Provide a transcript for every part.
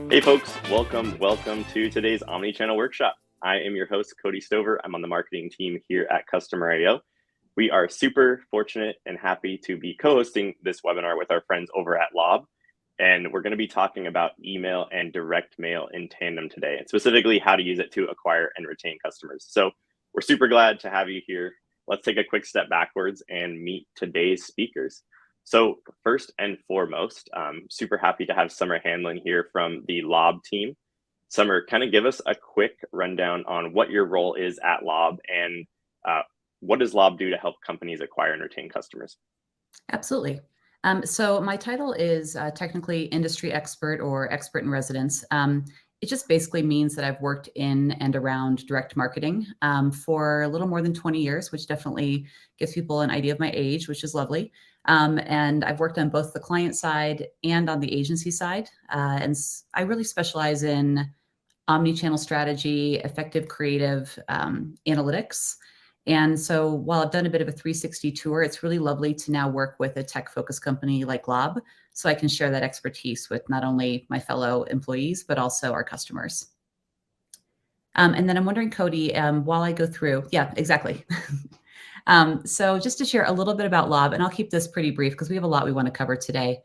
Hey folks, welcome to today's Omnichannel workshop. I am your host, Cody Stover. I'm on the marketing team here at Customer.io. We are super fortunate and happy to be co-hosting this webinar with our friends over at Lob. And we're going to be talking about email and direct mail in tandem today, and specifically how to use it to acquire and retain customers. So we're super glad to have you here. Let's take a quick step backwards and meet today's speakers. So first and foremost, super happy to have Summer Hanlon here from the Lob team. Summer, kind of give us a quick rundown on what your role is at Lob and what does Lob do to help companies acquire and retain customers? Absolutely. So my title is technically industry expert or expert in residence. It just basically means that I've worked in and around direct marketing for a little more than 20 years, which definitely gives people an idea of my age, which is lovely. And I've worked on both the client side and on the agency side. And I really specialize in omnichannel strategy, effective creative analytics. And so while I've done a bit of a 360 tour, it's really lovely to now work with a tech-focused company like Lob, so I can share that expertise with not only my fellow employees, but also our customers. And then I'm wondering, Cody, while I go through, yeah, exactly. So just to share a little bit about Lob, and I'll keep this pretty brief because we have a lot we want to cover today.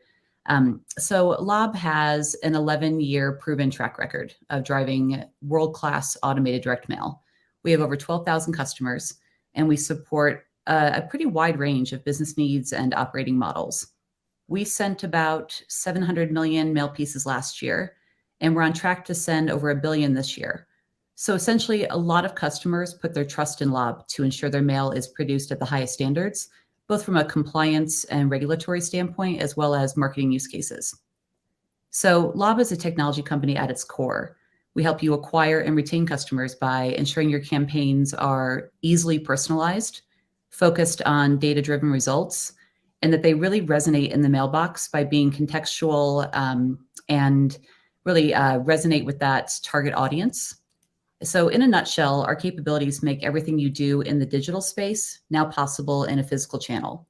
So Lob has an 11-year proven track record of driving world-class automated direct mail. We have over 12,000 customers, and we support a pretty wide range of business needs and operating models. We sent about 700 million mail pieces last year, and we're on track to send over 1 billion this year. So essentially, a lot of customers put their trust in Lob to ensure their mail is produced at the highest standards, both from a compliance and regulatory standpoint, as well as marketing use cases. So Lob is a technology company at its core. We help you acquire and retain customers by ensuring your campaigns are easily personalized, focused on data-driven results, and that they really resonate in the mailbox by being contextual and really resonate with that target audience. So in a nutshell, our capabilities make everything you do in the digital space now possible in a physical channel.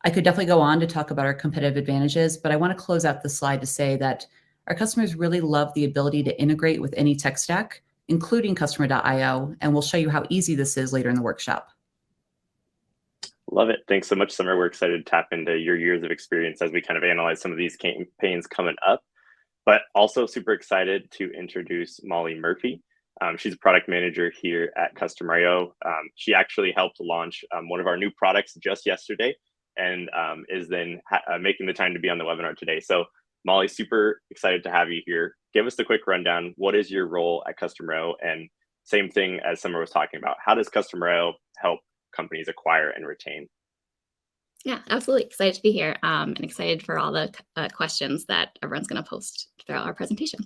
I could definitely go on to talk about our competitive advantages, but I want to close out the slide to say that our customers really love the ability to integrate with any tech stack, including Customer.io, and we'll show you how easy this is later in the workshop. Love it. Thanks so much, Summer. We're excited to tap into your years of experience as we kind of analyze some of these campaigns coming up, but also super excited to introduce Molly Murphy. She's a product manager here at Customer.io. She actually helped launch one of our new products just yesterday and is then making the time to be on the webinar today. So Molly, super excited to have you here. Give us the quick rundown. What is your role at Customer.io? And same thing as Summer was talking about, how does Customer.io help companies acquire and retain? Yeah, absolutely. Excited to be here and excited for all the questions that everyone's going to post throughout our presentation.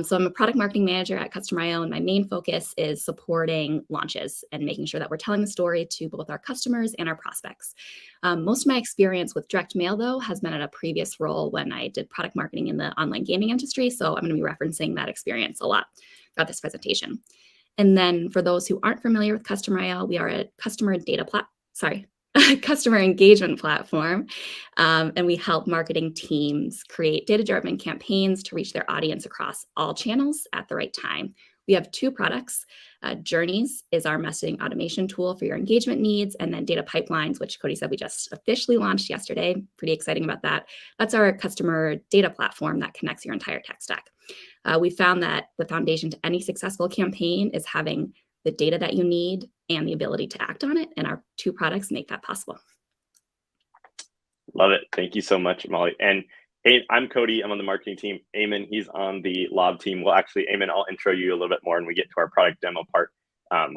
So I'm a product marketing manager at Customer.io, and my main focus is supporting launches and making sure that we're telling the story to both our customers and our prospects. Most of my experience with direct mail, though, has been at a previous role when I did product marketing in the online gaming industry. So I'm going to be referencing that experience a lot throughout this presentation. And then for those who aren't familiar with Customer.io, we are a customer engagement platform, and we help marketing teams create data-driven campaigns to reach their audience across all channels at the right time. We have 2 products. Journeys is our messaging automation tool for your engagement needs, and then Data Pipelines, which Cody said we just officially launched yesterday. Pretty exciting about that. That's our customer data platform that connects your entire tech stack. We found that the foundation to any successful campaign is having the data that you need and the ability to act on it, and our 2 products make that possible. Love it. Thank you so much, Molly. And hey, I'm Cody. I'm on the marketing team. Eamon, he's on the Lob team. Well, actually, Eamon, I'll intro you a little bit more when we get to our product demo part.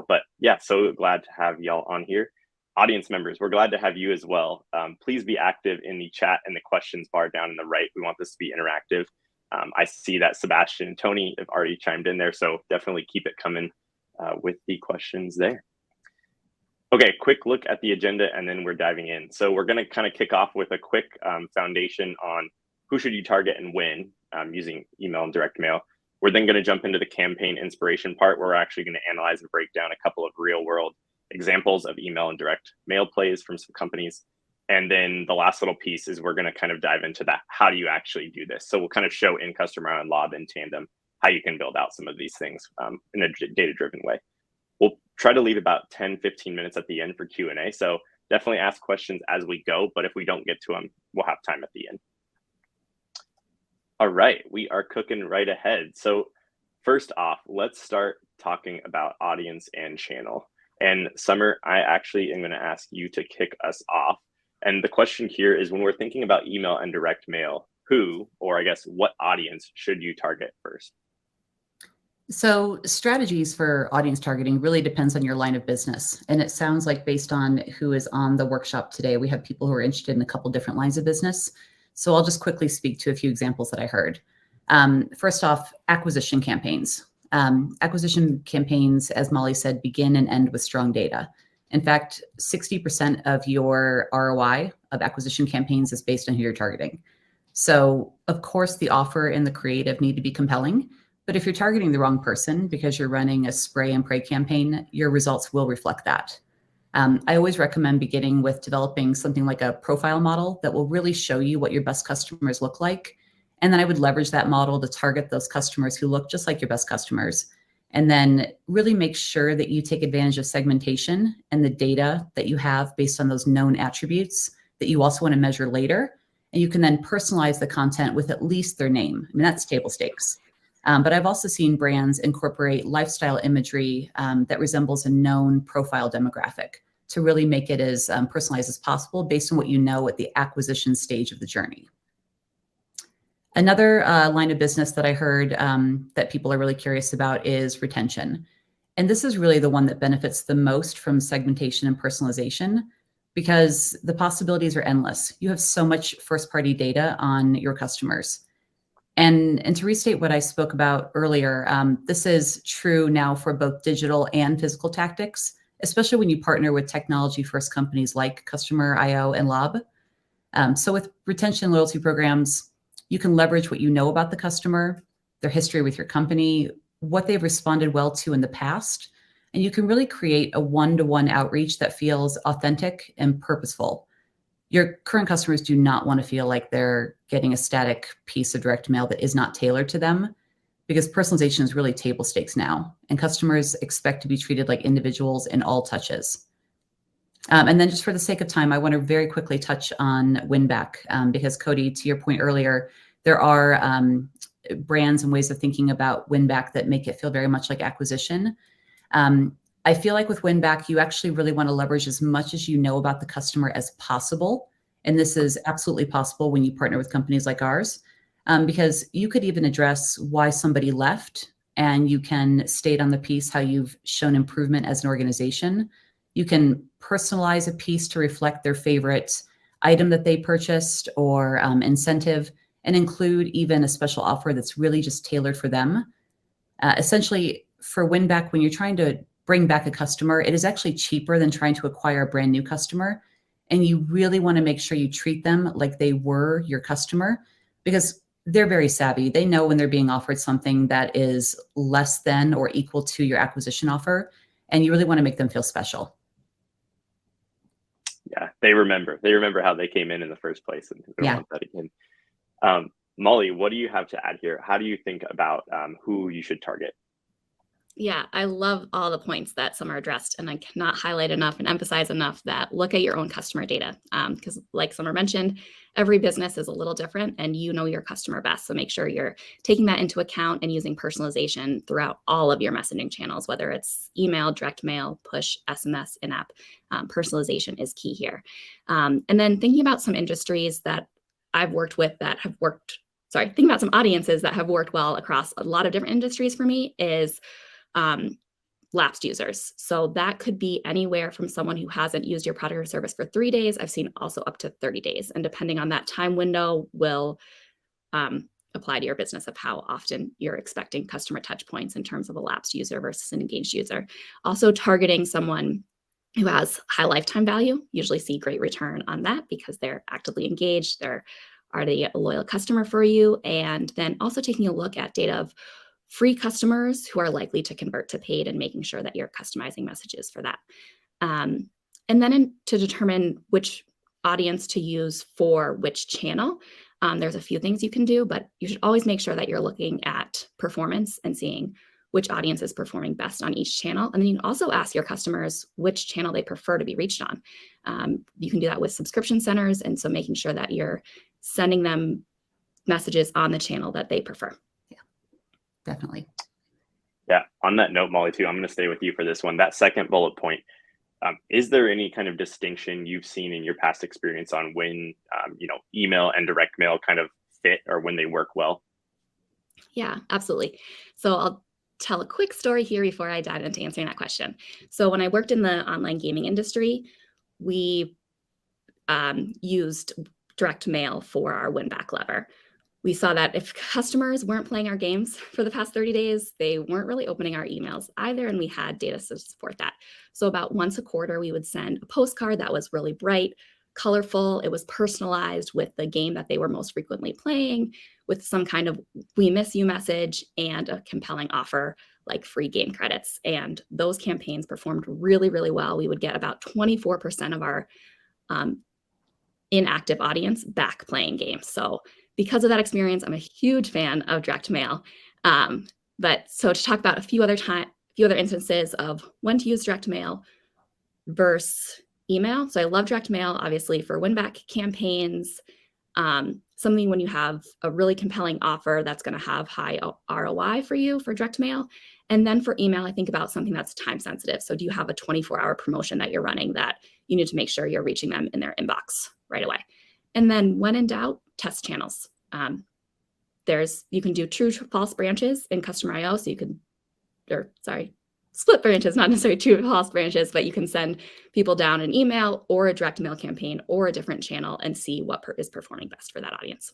But yeah, so glad to have y'all on here. Audience members, we're glad to have you as well. Please be active in the chat and the questions bar down in the right. We want this to be interactive. I see that Sebastian and Tony have already chimed in there, so definitely keep it coming with the questions there. Okay, quick look at the agenda and then we're diving in. So we're going to kind of kick off with a quick foundation on who should you target and when using email and direct mail. We're then going to jump into the campaign inspiration part where we're actually going to analyze and break down a couple of real world examples of email and direct mail plays from some companies. And then the last little piece is we're going to kind of dive into that. How do you actually do this? So we'll kind of show in customer and lob in tandem how you can build out some of these things in a data-driven way. We'll try to leave about 10, 15 minutes at the end for Q&A. So definitely ask questions as we go, but if we don't get to them, we'll have time at the end. All right, we are cooking right ahead. So first off, let's start talking about audience and channel. And Summer, I actually am going to ask you to kick us off. And the question here is, when we're thinking about email and direct mail, who, or I guess what audience should you target first? So strategies for audience targeting really depends on your line of business. And it sounds like, based on who is on the workshop today, we have people who are interested in a couple different lines of business. So I'll just quickly speak to a few examples that I heard. First off, acquisition campaigns. Acquisition campaigns, as Molly said, begin and end with strong data. In fact, 60% of your ROI of acquisition campaigns is based on who you're targeting. So of course, the offer and the creative need to be compelling. But if you're targeting the wrong person because you're running a spray and pray campaign, your results will reflect that. I always recommend beginning with developing something like a profile model that will really show you what your best customers look like. And then I would leverage that model to target those customers who look just like your best customers. And then really make sure that you take advantage of segmentation and the data that you have based on those known attributes that you also want to measure later. And you can then personalize the content with at least their name. I mean, that's table stakes. But I've also seen brands incorporate lifestyle imagery that resembles a known profile demographic to really make it as personalized as possible based on what you know at the acquisition stage of the journey. Another line of business that I heard that people are really curious about is retention. And this is really the one that benefits the most from segmentation and personalization, because the possibilities are endless. You have so much first-party data on your customers. And to restate what I spoke about earlier, this is true now for both digital and physical tactics, especially when you partner with technology-first companies like Customer.io and Lob. So with retention loyalty programs, you can leverage what you know about the customer, their history with your company, what they've responded well to in the past, and you can really create a one-to-one outreach that feels authentic and purposeful. Your current customers do not want to feel like they're getting a static piece of direct mail that is not tailored to them, because personalization is really table stakes now, and customers expect to be treated like individuals in all touches. And then, just for the sake of time, I want to very quickly touch on win-back, because Cody, to your point earlier, there are brands and ways of thinking about win-back that make it feel very much like acquisition. I feel like with win-back, you actually really want to leverage as much as you know about the customer as possible. And this is absolutely possible when you partner with companies like ours, because you could even address why somebody left, and you can state on the piece how you've shown improvement as an organization. You can personalize a piece to reflect their favorite item that they purchased or incentive, and include even a special offer that's really just tailored for them. Essentially, for win-back, when you're trying to bring back a customer, it is actually cheaper than trying to acquire a brand new customer. And you really want to make sure you treat them like they were your customer, because they're very savvy. They know when they're being offered something that is less than or equal to your acquisition offer. And you really want to make them feel special. Yeah, they remember how they came in the first place, and they don't want that again. Molly, what do you have to add here? How do you think about who you should target? Yeah, I love all the points that Summer addressed, and I cannot highlight enough and emphasize enough that look at your own customer data, because like Summer mentioned, every business is a little different and you know your customer best. So make sure you're taking that into account and using personalization throughout all of your messaging channels, whether it's email, direct mail, push, SMS, in-app. Personalization is key here. And then thinking about some industries that I've worked with that have worked, thinking about some audiences that have worked well across a lot of different industries for me is lapsed users. So that could be anywhere from someone who hasn't used your product or service for 3 days. I've seen also up to 30 days. And depending on that time window will apply to your business of how often you're expecting customer touch points in terms of a lapsed user versus an engaged user. Also targeting someone who has high lifetime value, usually see great return on that because they're actively engaged, they're already a loyal customer for you. And then also taking a look at data of free customers who are likely to convert to paid and making sure that you're customizing messages for that. And then to determine which audience to use for which channel. There's a few things you can do, but you should always make sure that you're looking at performance and seeing which audience is performing best on each channel. And then you can also ask your customers which channel they prefer to be reached on. You can do that with subscription centers. And so making sure that you're sending them messages on the channel that they prefer. Yeah, definitely. Yeah, on that note, Molly, too, I'm going to stay with you for this one. That second bullet point, is there any kind of distinction you've seen in your past experience on when, email and direct mail kind of fit or when they work well? Yeah, absolutely. So I'll tell a quick story here before I dive into answering that question. So when I worked in the online gaming industry, we used direct mail for our win back lever. We saw that if customers weren't playing our games for the past 30 days, they weren't really opening our emails either, and we had data to support that. So about once a quarter, we would send a postcard that was really bright, colorful. It was personalized with the game that they were most frequently playing, with some kind of "we miss you" message and a compelling offer like free game credits. And those campaigns performed really, really well. We would get about 24% of our inactive audience back playing games. So because of that experience, I'm a huge fan of direct mail. But so to talk about a few other instances of when to use direct mail versus email. So I love direct mail, obviously, for win back campaigns. Something when you have a really compelling offer that's going to have high ROI for you for direct mail. And then for email, I think about something that's time sensitive. So do you have a 24-hour promotion that you're running that you need to make sure you're reaching them in their inbox right away? And then when in doubt, test channels. You can do true false branches in Customer IO. So split branches, not necessarily true false branches, but you can send people down an email or a direct mail campaign or a different channel and see what is performing best for that audience.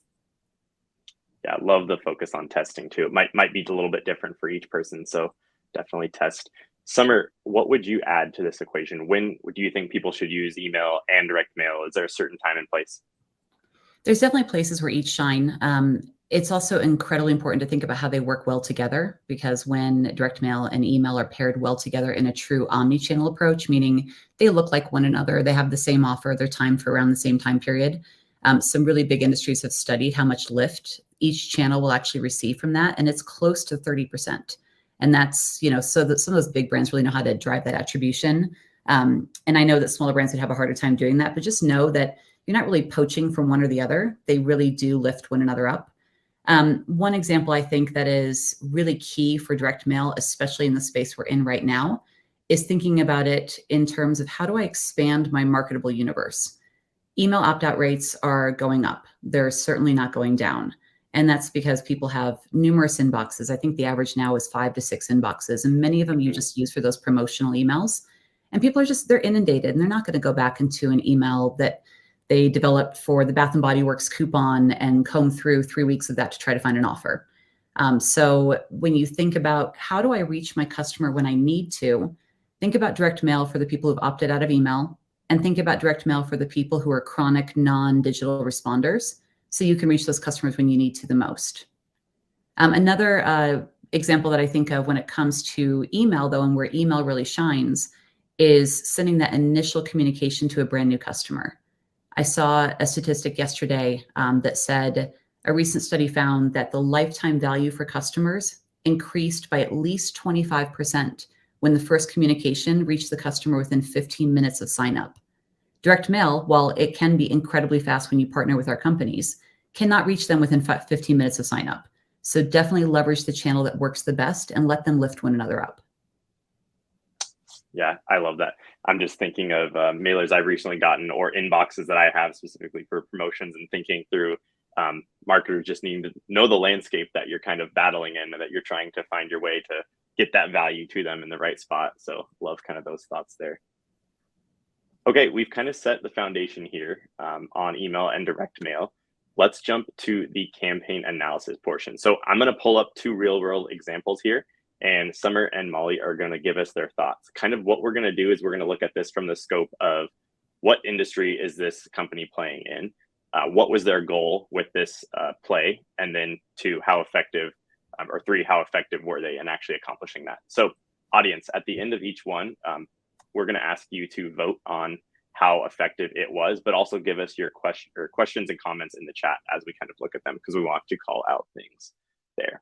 Yeah, I love the focus on testing too. It might be a little bit different for each person, so definitely test. Summer, what would you add to this equation? When do you think people should use email and direct mail? Is there a certain time and place? There's definitely places where each shine. It's also incredibly important to think about how they work well together, because when direct mail and email are paired well together in a true omni-channel approach, meaning they look like one another, they have the same offer, they're timed for around the same time period. Some really big industries have studied how much lift each channel will actually receive from that, and it's close to 30%. And that's, so that some of those big brands really know how to drive that attribution. And I know that smaller brands would have a harder time doing that, but just know that you're not really poaching from one or the other. They really do lift one another up. One example I think that is really key for direct mail, especially in the space we're in right now, is thinking about it in terms of how do I expand my marketable universe? Email opt-out rates are going up. They're certainly not going down. And that's because people have numerous inboxes. I think the average now is 5 to 6 inboxes, and many of them you just use for those promotional emails. And people they're inundated, and they're not going to go back into an email that they developed for the Bath & Body Works coupon and comb through 3 weeks of that to try to find an offer. So when you think about how do I reach my customer when I need to, think about direct mail for the people who've opted out of email, and think about direct mail for the people who are chronic non-digital responders, so you can reach those customers when you need to the most. Another example that I think of when it comes to email, though, and where email really shines, is sending that initial communication to a brand new customer. I saw a statistic yesterday that said a recent study found that the lifetime value for customers increased by at least 25% when the first communication reached the customer within 15 minutes of sign up. Direct mail, while it can be incredibly fast when you partner with our companies, cannot reach them within 15 minutes of sign up. So definitely leverage the channel that works the best and let them lift one another up. Yeah, I love that. I'm just thinking of mailers I've recently gotten or inboxes that I have specifically for promotions, and thinking through marketers just needing to know the landscape that you're kind of battling in, and that you're trying to find your way to get that value to them in the right spot. So love kind of those thoughts there. Okay, we've kind of set the foundation here on email and direct mail. Let's jump to the campaign analysis portion. So I'm going to pull up 2 real world examples here, and Summer and Molly are going to give us their thoughts. Kind of what we're going to do is we're going to look at this from the scope of what industry is this company playing in? What was their goal with this play? And then 2, how effective, or 3, how effective were they in actually accomplishing that? So audience, at the end of each one, we're going to ask you to vote on how effective it was, but also give us your questions and comments in the chat as we kind of look at them, because we want to call out things there.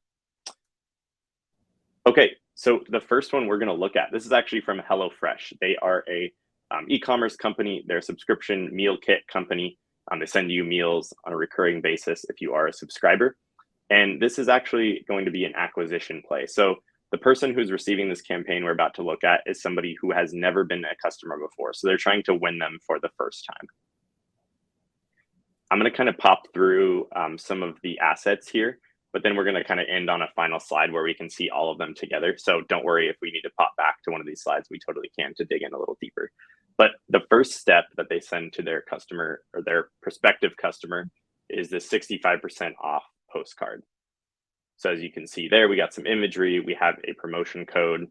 Okay, so the first one we're going to look at, this is actually from HelloFresh. They are a e-commerce company. They're a subscription meal kit company. They send you meals on a recurring basis if you are a subscriber. And this is actually going to be an acquisition play. So the person who's receiving this campaign we're about to look at is somebody who has never been a customer before. So they're trying to win them for the first time. I'm going to kind of pop through some of the assets here, but then we're going to kind of end on a final slide where we can see all of them together. So don't worry if we need to pop back to one of these slides, we totally can to dig in a little deeper. But the first step that they send to their customer or their prospective customer is the 65% off postcard. So as you can see there, we got some imagery, we have a promotion code.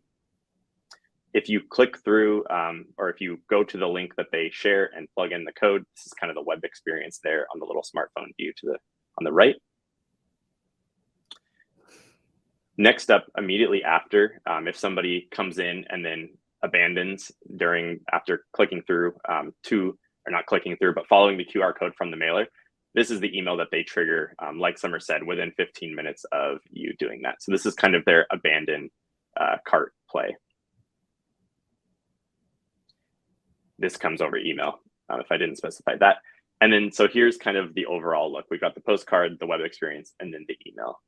If you click through, or if you go to the link that they share and plug in the code, this is kind of the web experience there on the little smartphone view on the right. Next up, immediately after, if somebody comes in and then abandons after clicking through but following the QR code from the mailer, this is the email that they trigger, like Summer said, within 15 minutes of you doing that. So this is kind of their abandoned cart play. This comes over email, if I didn't specify that. And then, so here's kind of the overall look. We've got the postcard, the web experience, and then the email.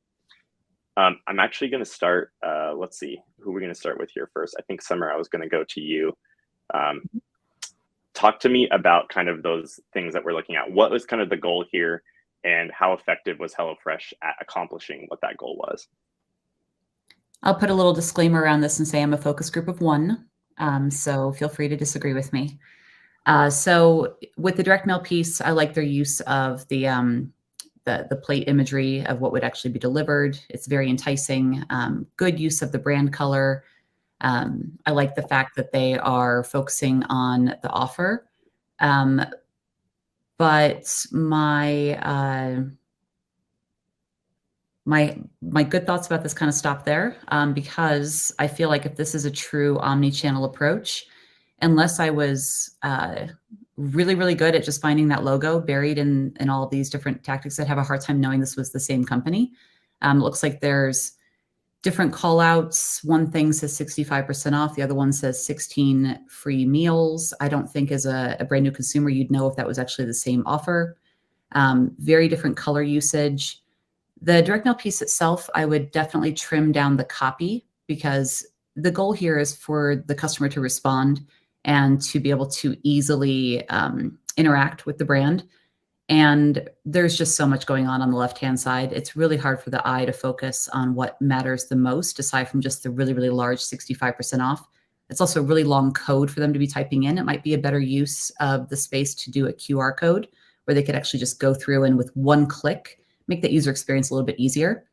I'm actually going to start, let's see, who we're going to start with here first. I think, Summer, I was going to go to you. Talk to me about kind of those things that we're looking at. What was kind of the goal here, and how effective was HelloFresh at accomplishing what that goal was? I'll put a little disclaimer around this and say I'm a focus group of one, so feel free to disagree with me. So with the direct mail piece, I like their use of the plate imagery of what would actually be delivered. It's very enticing. Good use of the brand color. I like the fact that they are focusing on the offer. But my good thoughts about this kind of stop there, because I feel like if this is a true omni-channel approach, unless I was really, really good at just finding that logo buried in all of these different tactics, I'd have a hard time knowing this was the same company. It looks like there's different call outs. One thing says 65% off. The other one says 16 free meals. I don't think as a brand new consumer, you'd know if that was actually the same offer. Very different color usage. The direct mail piece itself, I would definitely trim down the copy, because the goal here is for the customer to respond and to be able to easily interact with the brand. And there's just so much going on the left-hand side. It's really hard for the eye to focus on what matters the most, aside from just the really, really large 65% off. It's also a really long code for them to be typing in. It might be a better use of the space to do a QR code where they could actually just go through and with one click, make that user experience a little bit easier.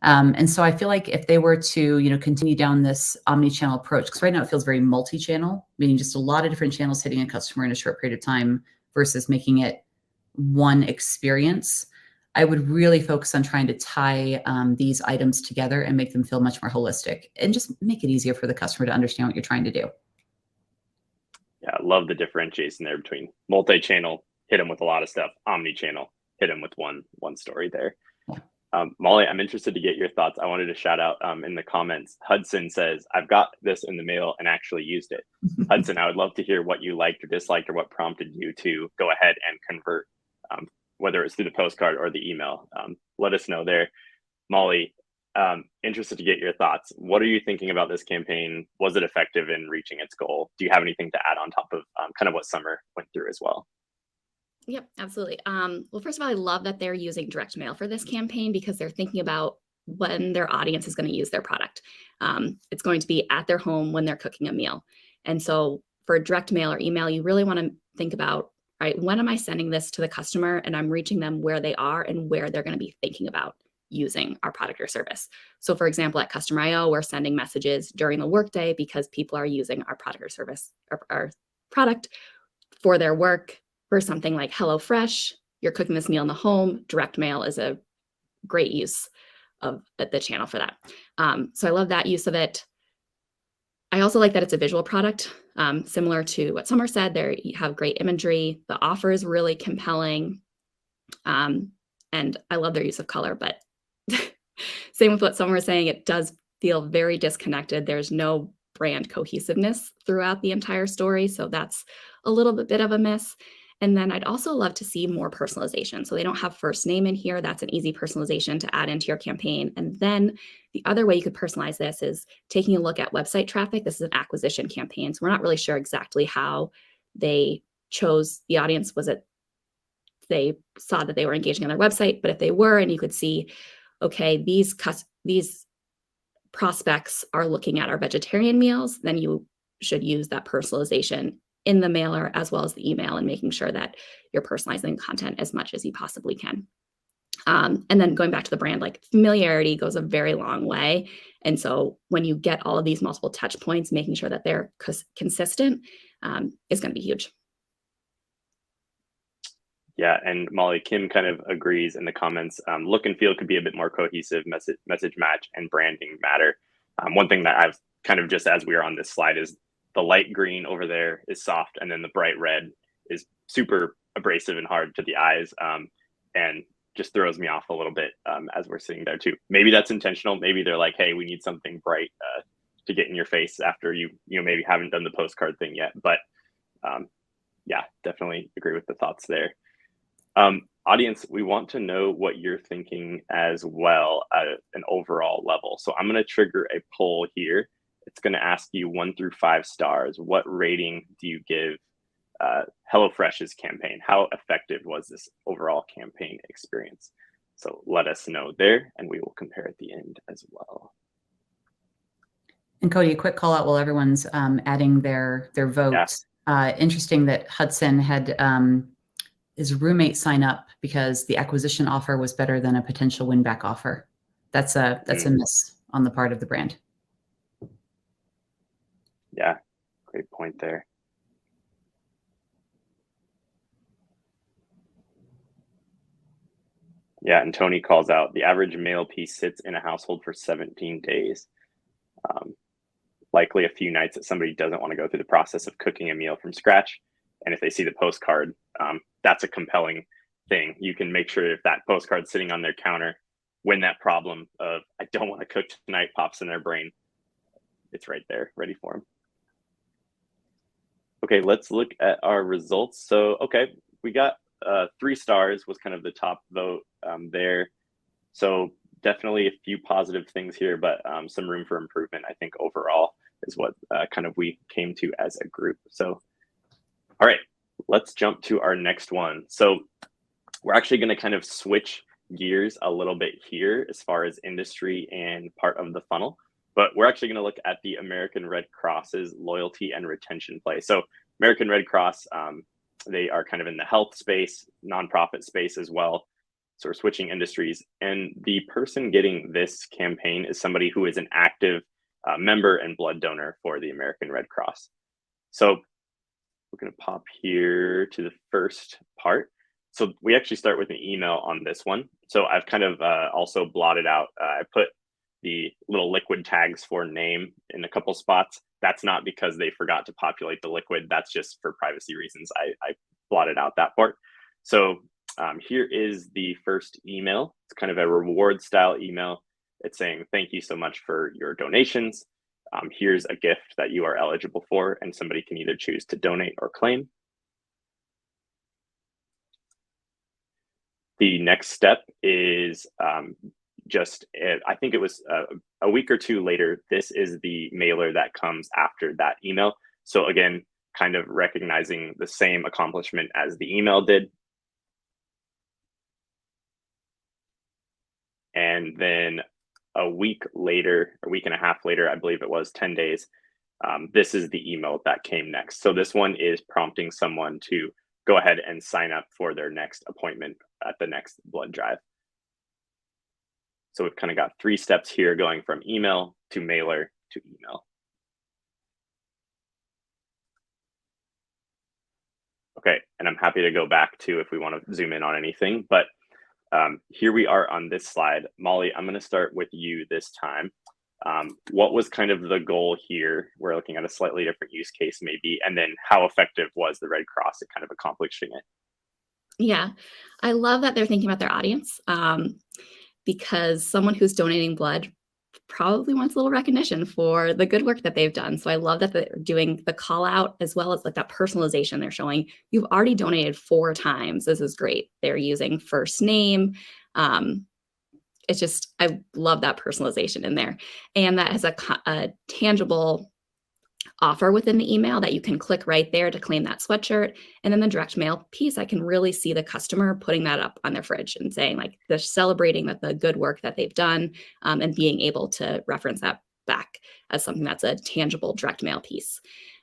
And so I feel like if they were to, continue down this omni-channel approach, because right now it feels very multi-channel, meaning just a lot of different channels hitting a customer in a short period of time versus making it one experience, I would really focus on trying to tie these items together and make them feel much more holistic, and just make it easier for the customer to understand what you're trying to do. Yeah, I love the differentiation there between multi-channel, hit them with a lot of stuff, omni-channel, hit them with one story there. Yeah. Molly, I'm interested to get your thoughts. I wanted to shout out in the comments. Hudson says, I've got this in the mail and actually used it. Hudson, I would love to hear what you liked or disliked, or what prompted you to go ahead and convert, whether it's through the postcard or the email. Let us know there. Molly, interested to get your thoughts. What are you thinking about this campaign? Was it effective in reaching its goal? Do you have anything to add on top of kind of what Summer went through as well? Yep, absolutely. Well, first of all, I love that they're using direct mail for this campaign, because they're thinking about when their audience is going to use their product. It's going to be at their home when they're cooking a meal. And so for direct mail or email, you really want to think about, right, when am I sending this to the customer and I'm reaching them where they are and where they're going to be thinking about using our product or service. So for example, at Customer IO, we're sending messages during the workday because people are using our product or service, or our product for their work. For something like HelloFresh, you're cooking this meal in the home, direct mail is a great use of the channel for that. So I love that use of it. I also like that it's a visual product. Similar to what Summer said, there you have great imagery. The offer is really compelling. And I love their use of color, but same with what Summer was saying, it does feel very disconnected. There's no brand cohesiveness throughout the entire story. So that's a little bit of a miss. And then I'd also love to see more personalization. So they don't have first name in here. That's an easy personalization to add into your campaign. And then the other way you could personalize this is taking a look at website traffic. This is an acquisition campaign. So we're not really sure exactly how they chose the audience. Was it they saw that they were engaging on their website? But if they were, and you could see, okay, these prospects are looking at our vegetarian meals, then you should use that personalization in the mailer as well as the email, and making sure that you're personalizing content as much as you possibly can. And then going back to the brand, like familiarity goes a very long way. And so when you get all of these multiple touch points, making sure that they're consistent is going to be huge. Yeah, and Molly, Kim kind of agrees in the comments. Look and feel could be a bit more cohesive, message match, and branding matter. One thing that I've kind of, just as we are on this slide, is the light green over there is soft, and then the bright red is super abrasive and hard to the eyes, and just throws me off a little bit as we're sitting there too. Maybe that's intentional. Maybe they're like, hey, we need something bright to get in your face after you maybe haven't done the postcard thing yet. But yeah, definitely agree with the thoughts there. Audience, we want to know what you're thinking as well at an overall level. So I'm going to trigger a poll here. It's going to ask you 1 through 5 stars. What rating do you give HelloFresh's campaign? How effective was this overall campaign experience? So let us know there, and we will compare at the end as well. And Cody, a quick call out while everyone's adding their votes. Yeah. Interesting that Hudson had his roommate sign up because the acquisition offer was better than a potential win-back offer. That's a miss on the part of the brand. Yeah, great point there. Yeah, and Tony calls out the average mail piece sits in a household for 17 days. Likely a few nights that somebody doesn't want to go through the process of cooking a meal from scratch. And if they see the postcard, that's a compelling thing. You can make sure if that postcard's sitting on their counter, when that problem of I don't want to cook tonight pops in their brain, it's right there, ready for them. Okay, let's look at our results. So, okay, we got 3 stars was kind of the top vote there. So definitely a few positive things here, but some room for improvement, I think, overall is what kind of we came to as a group. So, all right, let's jump to our next one. So we're actually going to kind of switch gears a little bit here as far as industry and part of the funnel, but we're actually going to look at the American Red Cross's loyalty and retention play. So American Red Cross, they are kind of in the health space, nonprofit space as well. So we're switching industries, and the person getting this campaign is somebody who is an active member and blood donor for the American Red Cross. So we're going to pop here to the first part. So we actually start with an email on this one. So I've kind of also blotted out, I put the little liquid tags for name in a couple spots. That's not because they forgot to populate the liquid. That's just for privacy reasons. I blotted out that part. So here is the first email. It's kind of a reward style email. It's saying, thank you so much for your donations. Here's a gift that you are eligible for, and somebody can either choose to donate or claim. The next step is I think it was a week or two later, this is the mailer that comes after that email. So again, kind of recognizing the same accomplishment as the email did. And then a week later, a week and a half later, I believe it was 10 days, this is the email that came next. So this one is prompting someone to go ahead and sign up for their next appointment at the next blood drive. So we've kind of got 3 steps here, going from email to mailer to email. Okay, and I'm happy to go back to if we want to zoom in on anything, but here we are on this slide. Molly, I'm going to start with you this time. What was kind of the goal here? We're looking at a slightly different use case maybe, and then how effective was the Red Cross at kind of accomplishing it? Yeah, I love that they're thinking about their audience, because someone who's donating blood probably wants a little recognition for the good work that they've done. So I love that they're doing the call out as well as like that personalization. They're showing you've already donated 4 times. This is great. They're using first name. It's just, I love that personalization in there. And that has a tangible offer within the email that you can click right there to claim that sweatshirt. And then the direct mail piece, I can really see the customer putting that up on their fridge and saying like they're celebrating that the good work that they've done, and being able to reference that back as something that's a tangible direct mail piece.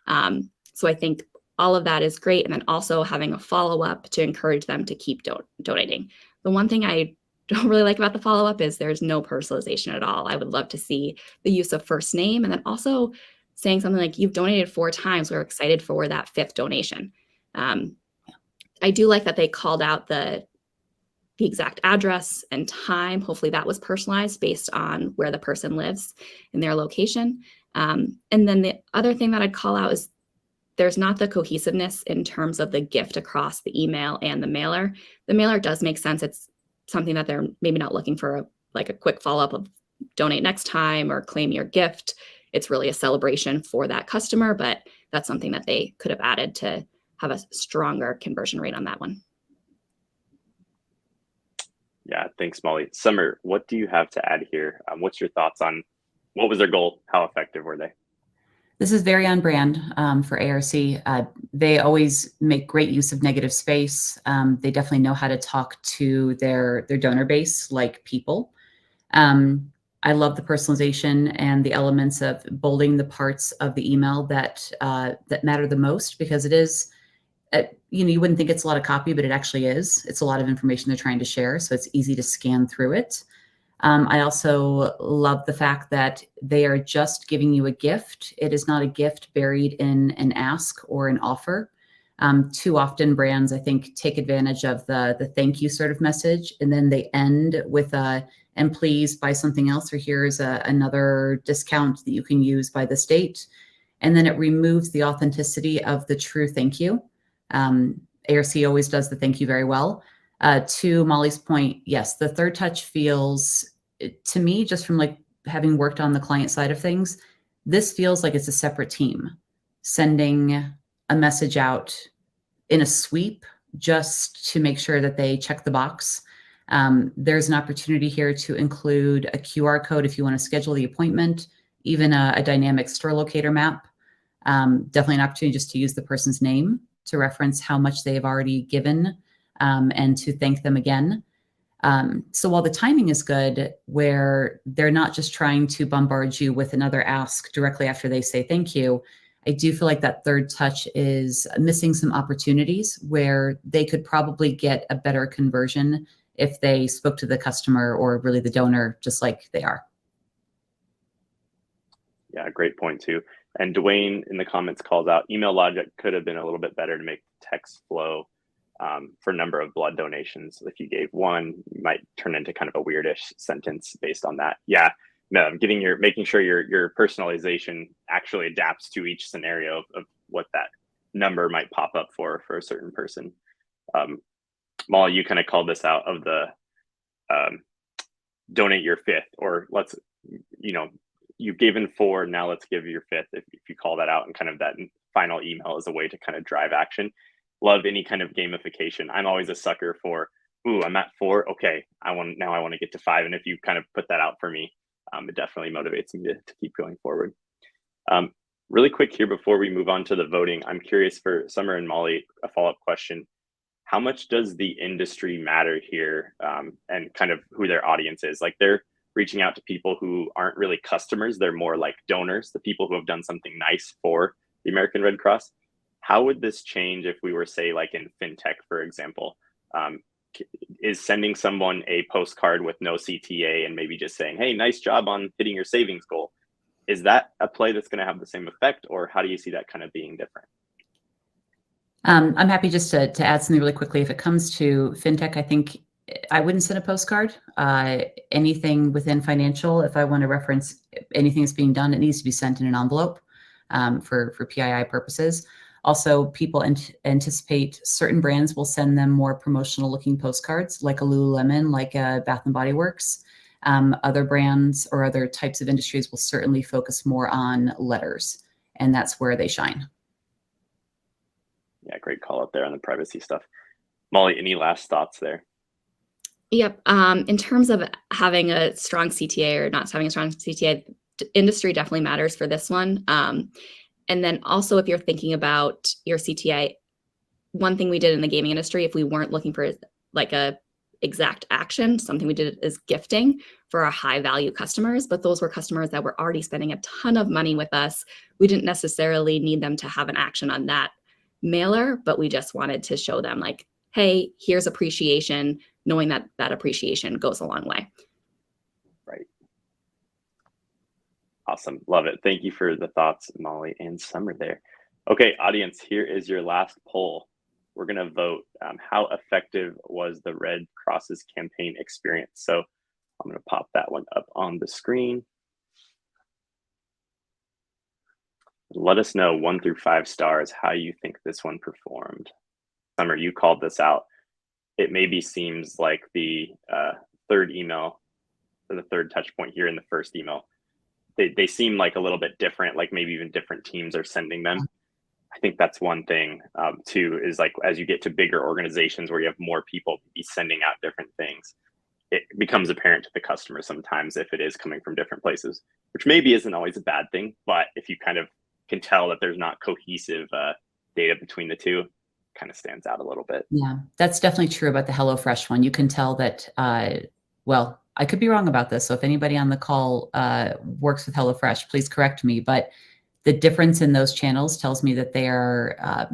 So I think all of that is great. And then also having a follow-up to encourage them to keep donating. The one thing I don't really like about the follow-up is there's no personalization at all. I would love to see the use of first name, and then also saying something like, you've donated 4 times. We're excited for that 5th donation. I do like that they called out the exact address and time. Hopefully that was personalized based on where the person lives in their location. And then the other thing that I'd call out is there's not the cohesiveness in terms of the gift across the email and the mailer. The mailer does make sense. It's something that they're maybe not looking for like a quick follow-up of donate next time or claim your gift. It's really a celebration for that customer, but that's something that they could have added to have a stronger conversion rate on that one. Yeah, thanks, Molly. Summer, what do you have to add here? What's your thoughts on what was their goal? How effective were they? This is very on brand for ARC. They always make great use of negative space. They definitely know how to talk to their donor base like people. I love the personalization and the elements of bolding the parts of the email that that matter the most, because it is, you wouldn't think it's a lot of copy, but it actually is. It's a lot of information they're trying to share, so it's easy to scan through it. I also love the fact that they are just giving you a gift. It is not a gift buried in an ask or an offer. Too often brands, I think, take advantage of the thank you sort of message, and then they end with and please buy something else, or here's another discount that you can use by this date. And then it removes the authenticity of the true thank you. ARC always does the thank you very well. To Molly's point, yes, the third touch feels, to me, just from like having worked on the client side of things, this feels like it's a separate team sending a message out in a sweep just to make sure that they check the box. There's an opportunity here to include a QR code if you want to schedule the appointment, even a dynamic store locator map. Definitely an opportunity just to use the person's name to reference how much they've already given, and to thank them again. So while the timing is good, where they're not just trying to bombard you with another ask directly after they say thank you, I do feel like that third touch is missing some opportunities where they could probably get a better conversion if they spoke to the customer or really the donor just like they are. Yeah, great point too. And Dwayne in the comments calls out email logic could have been a little bit better to make text flow for number of blood donations. If you gave 1, you might turn into kind of a weirdish sentence based on that. Yeah, no, making sure your personalization actually adapts to each scenario of what that number might pop up for a certain person. Molly, you kind of called this out of the donate your 5th, or let's, you've given 4, now let's give your 5th, if you call that out, and kind of that final email is a way to kind of drive action. Love any kind of gamification. I'm always a sucker for, ooh, I'm at 4, okay, I want to get to 5. And if you kind of put that out for me, it definitely motivates me to keep going forward. Really quick here before we move on to the voting, I'm curious for Summer and Molly, a follow-up question. How much does the industry matter here, and kind of who their audience is? Like, they're reaching out to people who aren't really customers. They're more like donors, the people who have done something nice for the American Red Cross. How would this change if we were, say, like in fintech, for example? Is sending someone a postcard with no CTA and maybe just saying, hey, nice job on hitting your savings goal, is that a play that's going to have the same effect, or how do you see that kind of being different? I'm happy just to add something really quickly. If it comes to fintech, I think I wouldn't send a postcard. Anything within financial, if I want to reference anything that's being done, it needs to be sent in an envelope for PII purposes. Also, people anticipate certain brands will send them more promotional looking postcards, like a Lululemon, like a Bath and Body Works. Other brands or other types of industries will certainly focus more on letters, and that's where they shine. Yeah, great call out there on the privacy stuff. Molly, any last thoughts there? Yep. In terms of having a strong CTA or not having a strong CTA, industry definitely matters for this one. And then also, if you're thinking about your CTA, one thing we did in the gaming industry, if we weren't looking for like a exact action, something we did is gifting for our high value customers, but those were customers that were already spending a ton of money with us. We didn't necessarily need them to have an action on that mailer, but we just wanted to show them like, hey, here's appreciation, knowing that that appreciation goes a long way. Right. Awesome. Love it. Thank you for the thoughts, Molly and Summer there. Okay, audience, here is your last poll. We're going to vote how effective was the Red Cross's campaign experience. So I'm going to pop that one up on the screen. Let us know 1 through 5 stars how you think this one performed. Summer, you called this out. It maybe seems like the third email or the third touch point here in the first email, they seem like a little bit different, like maybe even different teams are sending them. I think that's one thing too, is like as you get to bigger organizations where you have more people be sending out different things, it becomes apparent to the customer sometimes if it is coming from different places, which maybe isn't always a bad thing. But if you kind of can tell that there's not cohesive data between the two, kind of stands out a little bit. Yeah, that's definitely true about the HelloFresh one. You can tell that, well, I could be wrong about this. So if anybody on the call works with HelloFresh, please correct me. But the difference in those channels tells me that they are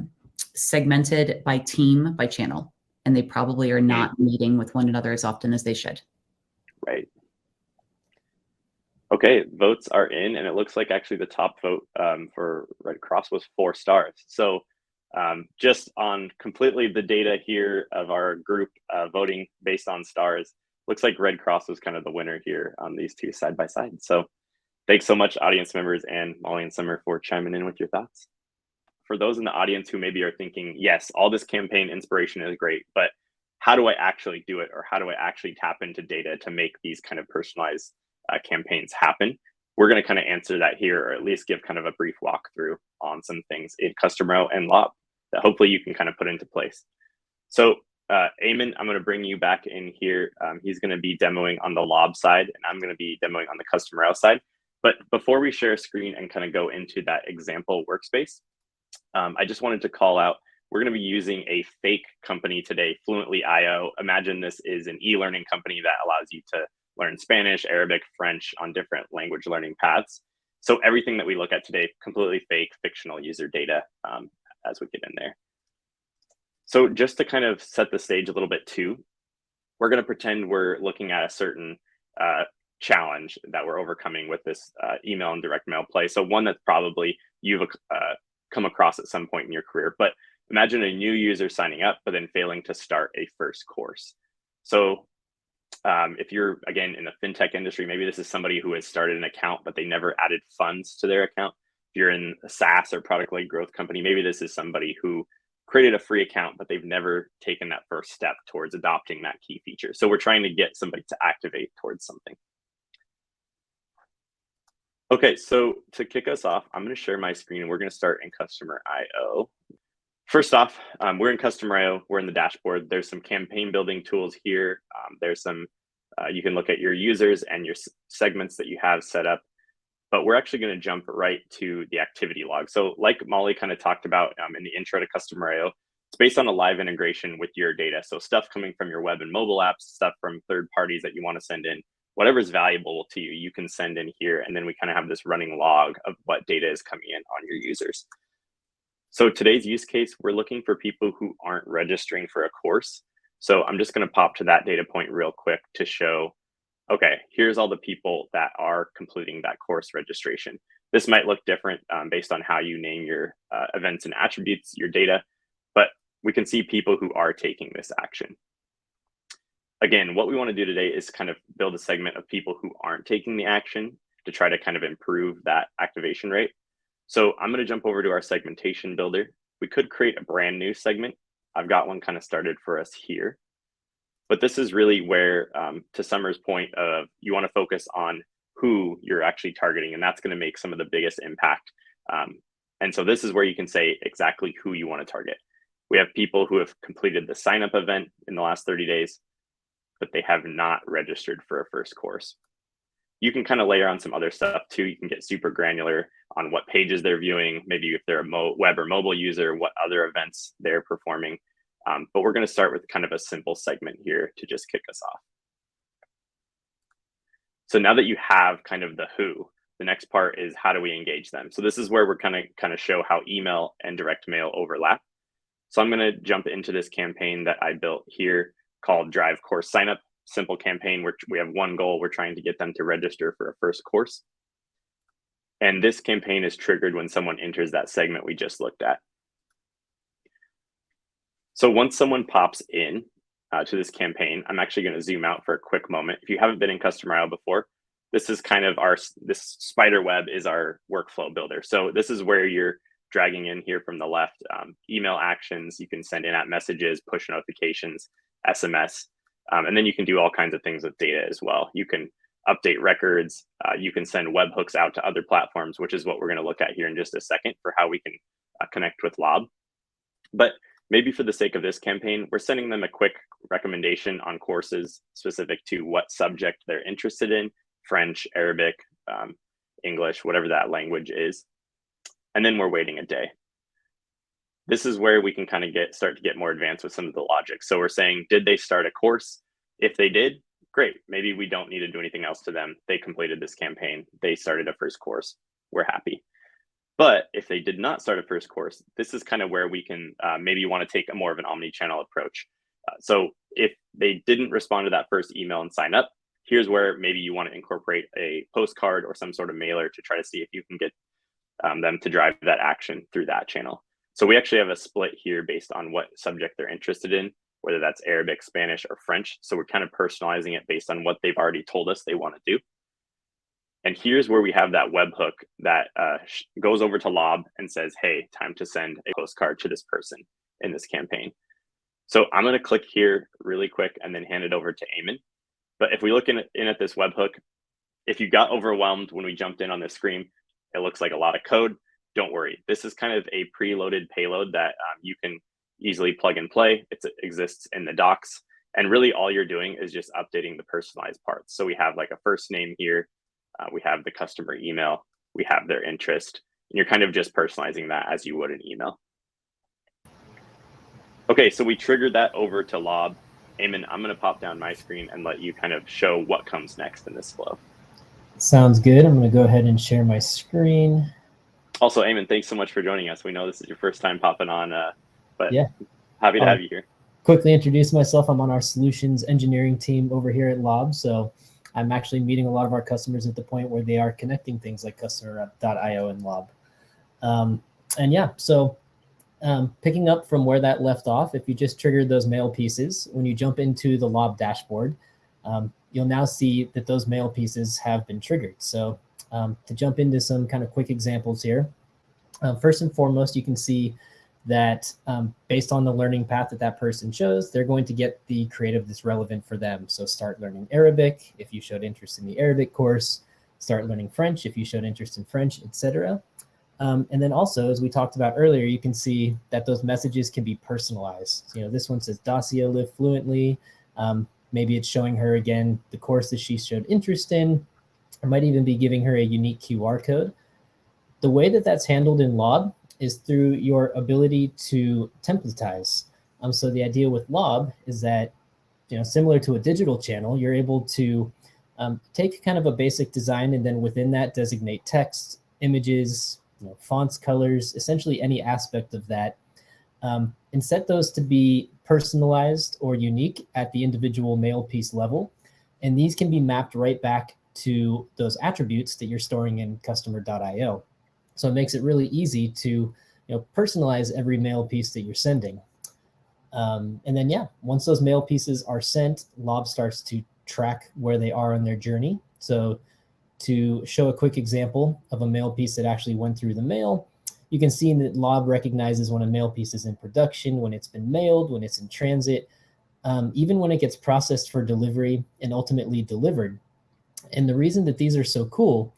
segmented by team, by channel, and they probably are not meeting with one another as often as they should. Right. Okay, votes are in, and it looks like actually the top vote for Red Cross was 4 stars. So just on completely the data here of our group voting based on stars, looks like Red Cross was kind of the winner here on these two side by side. So thanks so much, audience members and Molly and Summer, for chiming in with your thoughts. For those in the audience who maybe are thinking, yes, all this campaign inspiration is great, but how do I actually do it? Or how do I actually tap into data to make these kind of personalized campaigns happen? We're going to kind of answer that here, or at least give kind of a brief walkthrough on some things in Customer and Lob that hopefully you can kind of put into place. So Eamon, I'm going to bring you back in here. He's going to be demoing on the Lob side, and I'm going to be demoing on the Customer side. But before we share a screen and kind of go into that example workspace, I just wanted to call out, we're going to be using a fake company today, Fluently.io. Imagine this is an e-learning company that allows you to learn Spanish, Arabic, French on different language learning paths. So everything that we look at today, completely fake, fictional user data as we get in there. So just to kind of set the stage a little bit too, we're going to pretend we're looking at a certain challenge that we're overcoming with this email and direct mail play. So one that's probably you've come across at some point in your career, but imagine a new user signing up, but then failing to start a first course. So if you're, again, in the fintech industry, maybe this is somebody who has started an account, but they never added funds to their account. If you're in a SaaS or product-led growth company, maybe this is somebody who created a free account, but they've never taken that first step towards adopting that key feature. So we're trying to get somebody to activate towards something. Okay, so to kick us off, I'm going to share my screen and we're going to start in Customer.io. First off, we're in Customer.io, we're in the dashboard. There's some campaign building tools here. There's some, you can look at your users and your segments that you have set up, but we're actually going to jump right to the activity log. So like Molly kind of talked about in the intro to Customer.io, it's based on a live integration with your data. So stuff coming from your web and mobile apps, stuff from third parties that you want to send in, whatever's valuable to you, you can send in here. And then we kind of have this running log of what data is coming in on your users. So today's use case, we're looking for people who aren't registering for a course. So I'm just going to pop to that data point real quick to show, okay, here's all the people that are completing that course registration. This might look different based on how you name your events and attributes, your data, but we can see people who are taking this action. again, what we want to do today is kind of build a segment of people who aren't taking the action to try to kind of improve that activation rate. So I'm going to jump over to our segmentation builder. We could create a brand new segment. I've got one kind of started for us here. But this is really where, to Summer's point of, you want to focus on who you're actually targeting, and that's going to make some of the biggest impact. And so this is where you can say exactly who you want to target. We have people who have completed the sign up event in the last 30 days, but they have not registered for a first course. You can kind of layer on some other stuff too. You can get super granular on what pages they're viewing, maybe if they're a web or mobile user, what other events they're performing. But we're going to start with kind of a simple segment here to just kick us off. So now that you have kind of the who, the next part is how do we engage them? So this is where we're kind of show how email and direct mail overlap. So I'm going to jump into this campaign that I built here called Drive Course Signup. Simple campaign where we have one goal. We're trying to get them to register for a first course. And this campaign is triggered when someone enters that segment we just looked at. So once someone pops in to this campaign, I'm actually going to zoom out for a quick moment. If you haven't been in Customer IO before, this is kind of this spider web is our workflow builder. So this is where you're dragging in here from the left, email actions. You can send in-app messages, push notifications, SMS, and then you can do all kinds of things with data as well. You can update records. You can send webhooks out to other platforms, which is what we're going to look at here in just a second for how we can connect with Lob. But maybe for the sake of this campaign, we're sending them a quick recommendation on courses specific to what subject they're interested in, French, Arabic, English, whatever that language is. And then we're waiting a day. This is where we can kind of start to get more advanced with some of the logic. So we're saying, did they start a course? If they did, great. Maybe we don't need to do anything else to them. They completed this campaign. They started a first course. We're happy. But if they did not start a first course, this is kind of where we can maybe want to take a more of an omni-channel approach. So if they didn't respond to that first email and sign up, here's where maybe you want to incorporate a postcard or some sort of mailer to try to see if you can get them to drive that action through that channel. So we actually have a split here based on what subject they're interested in, whether that's Arabic, Spanish, or French. So we're kind of personalizing it based on what they've already told us they want to do. And here's where we have that webhook that goes over to Lob and says, hey, time to send a postcard to this person in this campaign. So I'm going to click here really quick and then hand it over to Eamon. But if we look in at this webhook, if you got overwhelmed when we jumped in on this screen, it looks like a lot of code. Don't worry. This is kind of a preloaded payload that you can easily plug and play. It exists in the docs. And really all you're doing is just updating the personalized parts. So we have like a first name here. We have the customer email. We have their interest. And you're kind of just personalizing that as you would an email. Okay, so we triggered that over to Lob. Eamon, I'm going to pop down my screen and let you kind of show what comes next in this flow. Sounds good. I'm going to go ahead and share my screen. Also, Eamon, thanks so much for joining us. We know this is your first time popping on, but yeah, happy to have you here. Quickly introduce myself. I'm on our solutions engineering team over here at Lob. So I'm actually meeting a lot of our customers at the point where they are connecting things like customer.io and Lob. And yeah, so picking up from where that left off, if you just triggered those mail pieces, when you jump into the Lob dashboard, you'll now see that those mail pieces have been triggered. So to jump into some kind of quick examples here, first and foremost, you can see that based on the learning path that that person chose, they're going to get the creative that's relevant for them. So start learning Arabic if you showed interest in the Arabic course, start learning French if you showed interest in French, etc. And then also, as we talked about earlier, you can see that those messages can be personalized. So, this one says Dacia live fluently. Maybe it's showing her again the course that she showed interest in. It might even be giving her a unique QR code. The way that that's handled in Lob is through your ability to templatize. So the idea with Lob is that, similar to a digital channel, you're able to take kind of a basic design and then within that designate text, images, fonts, colors, essentially any aspect of that, and set those to be personalized or unique at the individual mail piece level. And these can be mapped right back to those attributes that you're storing in customer.io. So it makes it really easy to personalize every mail piece that you're sending. And then, yeah, once those mail pieces are sent, Lob starts to track where they are on their journey. So to show a quick example of a mail piece that actually went through the mail, you can see that Lob recognizes when a mail piece is in production, when it's been mailed, when it's in transit, even when it gets processed for delivery and ultimately delivered. And the reason that these are so cool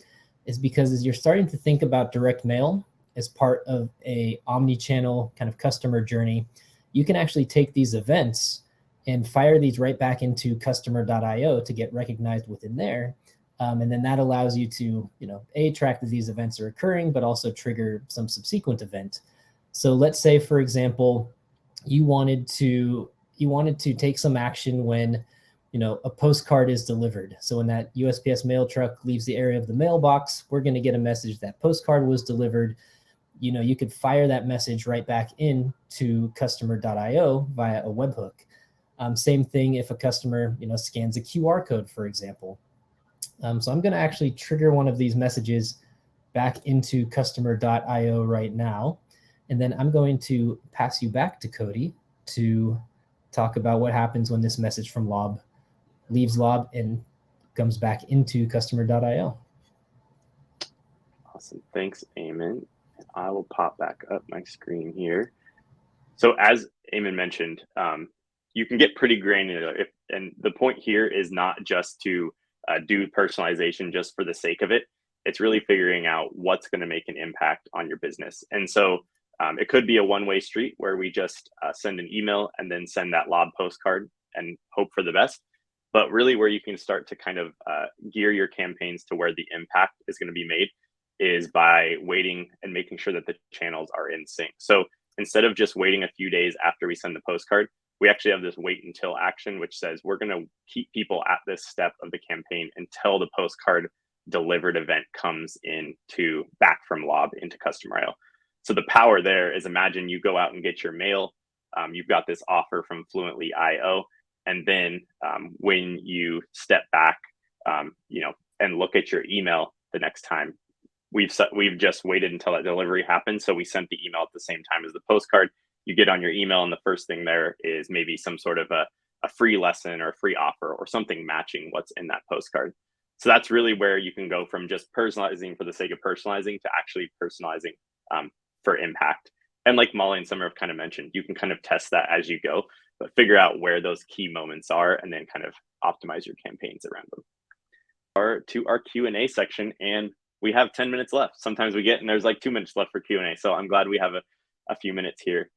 is because as you're starting to think about direct mail as part of a omni-channel kind of customer journey, you can actually take these events and fire these right back into customer.io to get recognized within there. And then that allows you to, track that these events are occurring, but also trigger some subsequent event. So let's say, for example, you wanted to take some action when, a postcard is delivered. So when that USPS mail truck leaves the area of the mailbox, we're going to get a message that postcard was delivered. You could fire that message right back in to customer.io via a webhook. Same thing if a customer, scans a QR code, for example. So I'm going to actually trigger one of these messages back into customer.io right now. And then I'm going to pass you back to Cody to talk about what happens when this message from Lob leaves Lob and comes back into customer.io. Awesome. Thanks, Eamon. I will pop back up my screen here. So as Eamon mentioned, you can get pretty granular. And the point here is not just to do personalization just for the sake of it. It's really figuring out what's going to make an impact on your business. And so it could be a one-way street where we just send an email and then send that Lob postcard and hope for the best. But really where you can start to kind of gear your campaigns to where the impact is going to be made is by waiting and making sure that the channels are in sync. So instead of just waiting a few days after we send the postcard, we actually have this wait until action, which says we're going to keep people at this step of the campaign until the postcard delivered event comes back from Lob into customer.io. So the power there is, imagine you go out and get your mail. You've got this offer from Fluently.io. And then when you step back, and look at your email the next time, we've just waited until that delivery happens. So we sent the email at the same time as the postcard. You get on your email and the first thing there is maybe some sort of a free lesson or a free offer or something matching what's in that postcard. So that's really where you can go from just personalizing for the sake of personalizing to actually personalizing for impact. And like Molly and Summer have kind of mentioned, you can kind of test that as you go, but figure out where those key moments are and then kind of optimize your campaigns around them. To our Q&A section, and we have 10 minutes left. Sometimes we get, and there's like 2 minutes left for Q&A. So I'm glad we have a few minutes here.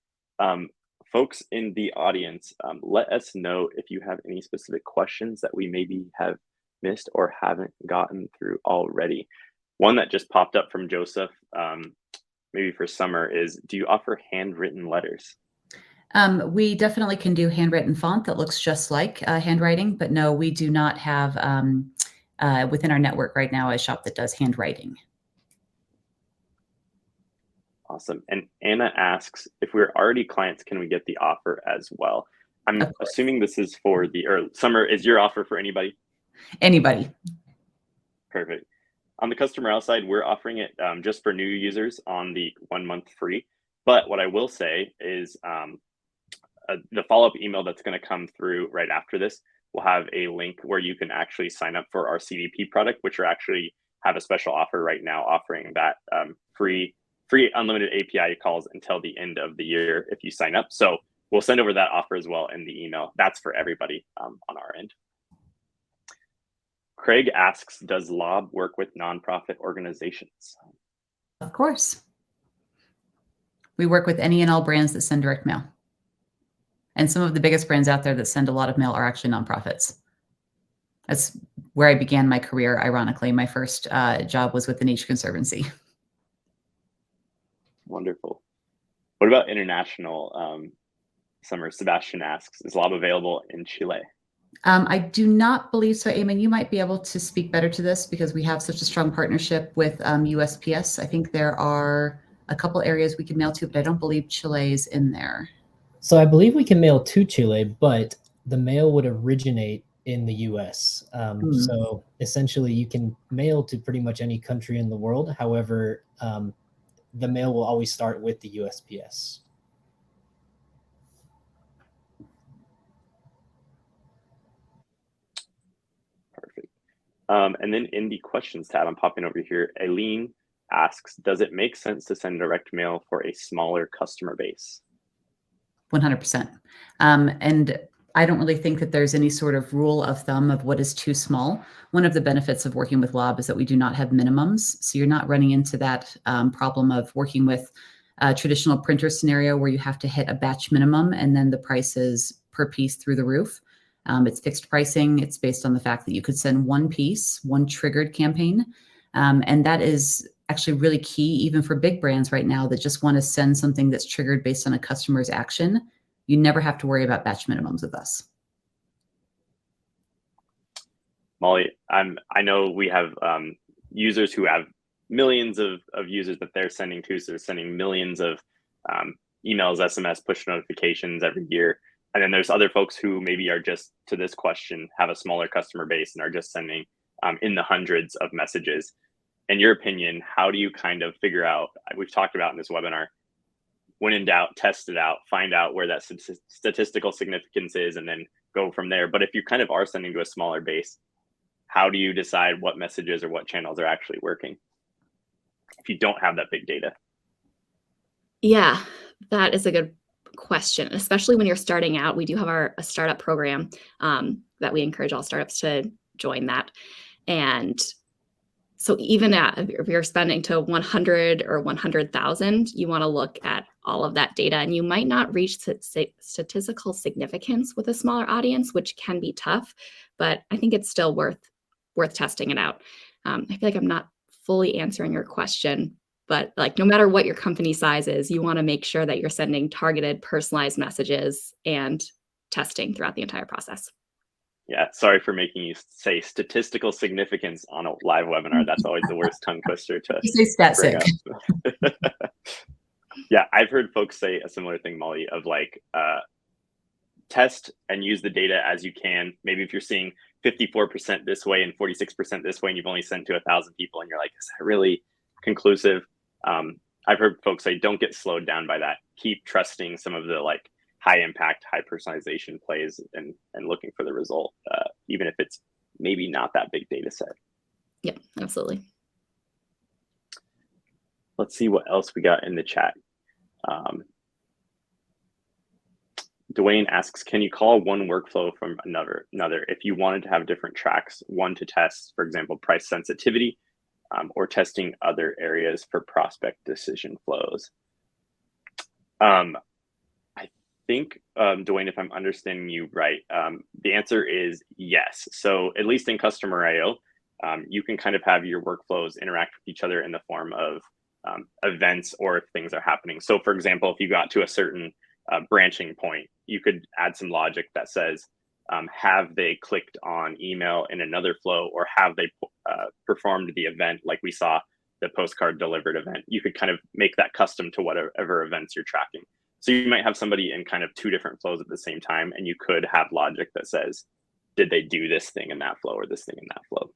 Folks in the audience, let us know if you have any specific questions that we maybe have missed or haven't gotten through already. One that just popped up from Joseph, maybe for Summer, is do you offer handwritten letters? We definitely can do handwritten font that looks just like handwriting, but no, we do not have within our network right now a shop that does handwriting. Awesome. And Anna asks, if we're already clients, can we get the offer as well? I'm assuming this is for Summer, is your offer for anybody? Anybody. Perfect. On the customer side, we're offering it just for new users on the 1 month free. But what I will say is the follow-up email that's going to come through right after this will have a link where you can actually sign up for our CDP product, which are actually have a special offer right now, offering that free unlimited API calls until the end of the year if you sign up. So we'll send over that offer as well in the email. That's for everybody on our end. Craig asks, does Lob work with nonprofit organizations? Of course. We work with any and all brands that send direct mail. And some of the biggest brands out there that send a lot of mail are actually nonprofits. That's where I began my career, ironically. My first job was with the Nature Conservancy. Wonderful. What about international? Summer, Sebastian asks, is Lob available in Chile? I do not believe so. Eamon, you might be able to speak better to this because we have such a strong partnership with USPS. I think there are a couple areas we can mail to, but I don't believe Chile is in there. So I believe we can mail to Chile, but the mail would originate in the US. So essentially you can mail to pretty much any country in the world. However, the mail will always start with the USPS. And then in the questions tab, I'm popping over here. Aileen asks, does it make sense to send direct mail for a smaller customer base? 100%. And I don't really think that there's any sort of rule of thumb of what is too small. One of the benefits of working with Lob is that we do not have minimums. So you're not running into that problem of working with a traditional printer scenario where you have to hit a batch minimum and then the price is per piece through the roof. It's fixed pricing. It's based on the fact that you could send one piece, one triggered campaign. And that is actually really key, even for big brands right now that just want to send something that's triggered based on a customer's action. You never have to worry about batch minimums with us. Molly, I know we have users who have millions of users that they're sending to, so they're sending millions of emails, SMS, push notifications every year. And then there's other folks who maybe are just, to this question, have a smaller customer base and are just sending in the hundreds of messages. In your opinion, how do you kind of figure out, we've talked about in this webinar, when in doubt, test it out, find out where that statistical significance is, and then go from there. But if you kind of are sending to a smaller base, how do you decide what messages or what channels are actually working if you don't have that big data? Yeah, that is a good question, especially when you're starting out. We do have a startup program that we encourage all startups to join that. And so even if you're spending to 100 or 100,000, you want to look at all of that data, and you might not reach statistical significance with a smaller audience, which can be tough, but I think it's still worth testing it out. I feel like I'm not fully answering your question, but like no matter what your company size is, you want to make sure that you're sending targeted, personalized messages and testing throughout the entire process. Yeah, sorry for making you say statistical significance on a live webinar. That's always the worst tongue twister to You say stat bring sig. up. Yeah, I've heard folks say a similar thing, Molly, of like test and use the data as you can. Maybe if you're seeing 54% this way and 46% this way, and you've only sent to 1,000 people, and you're like, is that really conclusive? I've heard folks say, don't get slowed down by that. Keep trusting some of the like high impact, high personalization plays and looking for the result, even if it's maybe not that big data set. Yep, absolutely. Let's see what else we got in the chat. Dwayne asks, can you call one workflow from another if you wanted to have different tracks, one to test, for example, price sensitivity, or testing other areas for prospect decision flows? I think, Dwayne, if I'm understanding you right, the answer is yes. So at least in Customer I/O, you can kind of have your workflows interact with each other in the form of events or if things are happening. So for example, if you got to a certain branching point, you could add some logic that says, have they clicked on email in another flow, or have they performed the event like we saw the postcard delivered event? You could kind of make that custom to whatever events you're tracking. So you might have somebody in kind of two different flows at the same time, and you could have logic that says, did they do this thing in that flow or this thing in that flow?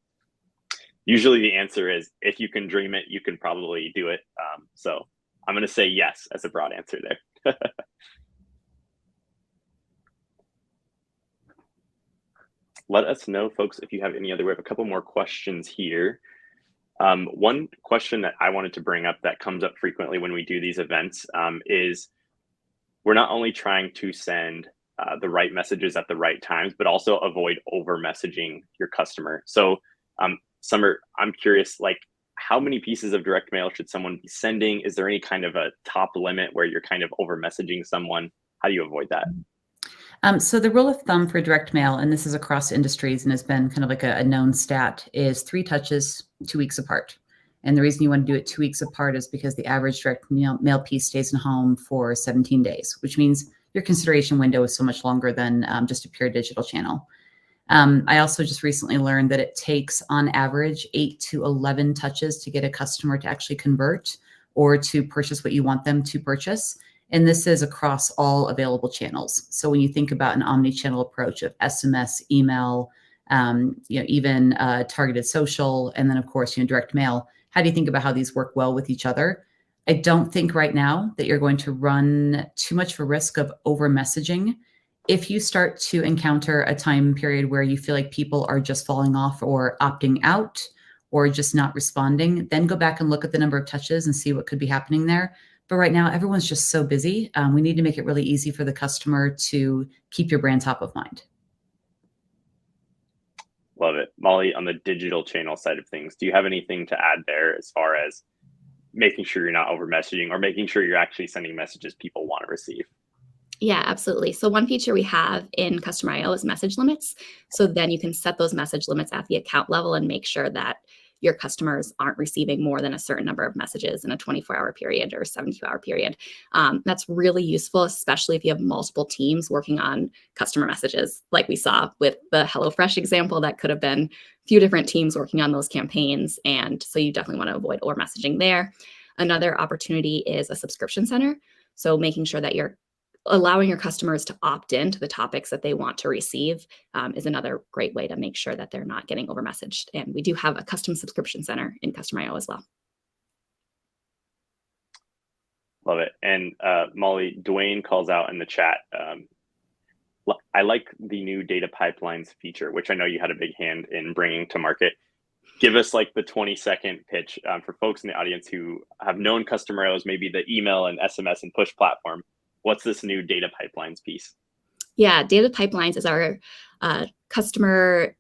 Usually the answer is, if you can dream it, you can probably do it. So I'm going to say yes as a broad answer there. Let us know, folks, if you have any other. We have a couple more questions here. One question that I wanted to bring up that comes up frequently when we do these events is we're not only trying to send the right messages at the right times, but also avoid over messaging your customer. So Summer, I'm curious, like, how many pieces of direct mail should someone be sending? Is there any kind of a top limit where you're kind of over messaging someone? How do you avoid that? So the rule of thumb for direct mail, and this is across industries and has been kind of like a known stat, is 3 touches 2 weeks apart. And the reason you want to do it 2 weeks apart is because the average direct mail piece stays in home for 17 days, which means your consideration window is so much longer than just a pure digital channel. I also just recently learned that it takes on average 8 to 11 touches to get a customer to actually convert or to purchase what you want them to purchase. And this is across all available channels. So when you think about an omni-channel approach of SMS, email, even targeted social, and then of course, direct mail, how do you think about how these work well with each other? I don't think right now that you're going to run too much of a risk of over messaging if you start to encounter a time period where you feel like people are just falling off or opting out or just not responding, then go back and look at the number of touches and see what could be happening there. But right now, everyone's just so busy. We need to make it really easy for the customer to keep your brand top of mind. Love it. Molly, on the digital channel side of things, do you have anything to add there as far as making sure you're not over messaging or making sure you're actually sending messages people want to receive? Yeah, absolutely. So one feature we have in Customer IO is message limits. So then you can set those message limits at the account level and make sure that your customers aren't receiving more than a certain number of messages in a 24-hour period or 72-hour period. That's really useful, especially if you have multiple teams working on customer messages, like we saw with the HelloFresh example. That could have been a few different teams working on those campaigns. And so you definitely want to avoid over messaging there. Another opportunity is a subscription center. So making sure that you're allowing your customers to opt in to the topics that they want to receive is another great way to make sure that they're not getting over messaged. And we do have a custom subscription center in Customer IO as well. Love it. And Molly, Dwayne calls out in the chat, I like the new data pipelines feature, which I know you had a big hand in bringing to market. Give us like the 20-second pitch for folks in the audience who have known Customer IO as maybe the email and SMS and push platform. What's this new data pipelines piece? Yeah, data pipelines is our customer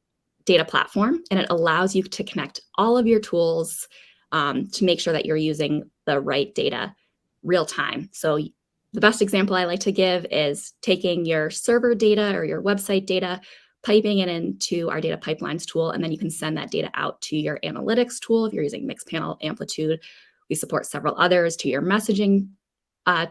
data platform, and it allows you to connect all of your tools to make sure that you're using the right data real time. So the best example I like to give is taking your server data or your website data, piping it into our data pipelines tool, and then you can send that data out to your analytics tool if you're using Mixpanel, Amplitude. We support several others, to your messaging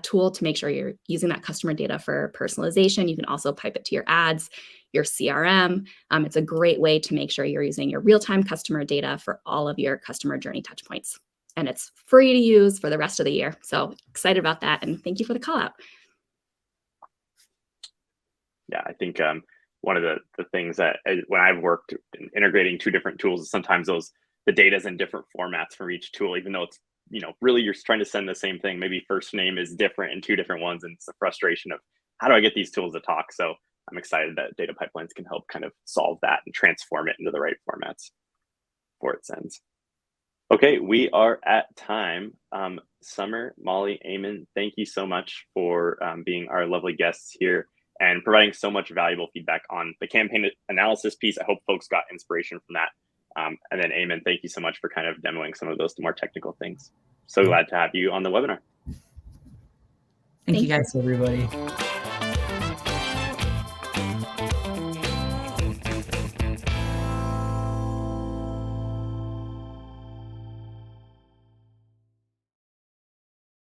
tool to make sure you're using that customer data for personalization. You can also pipe it to your ads, your CRM. It's a great way to make sure you're using your real-time customer data for all of your customer journey touch points. And it's free to use for the rest of the year. So excited about that. And thank you for the call out. Yeah, I think one of the things that when I've worked in integrating two different tools, sometimes the data is in different formats for each tool, even though it's, really you're trying to send the same thing. Maybe first name is different in two different ones. And it's the frustration of how do I get these tools to talk? So I'm excited that data pipelines can help kind of solve that and transform it into the right formats before it sends. Okay, we are at time. Summer, Molly, Eamon, thank you so much for being our lovely guests here and providing so much valuable feedback on the campaign analysis piece. I hope folks got inspiration from that. And then Eamon, thank you so much for kind of demoing some of those more technical things. So glad to have you on the webinar. Thank you guys. Thanks, everybody.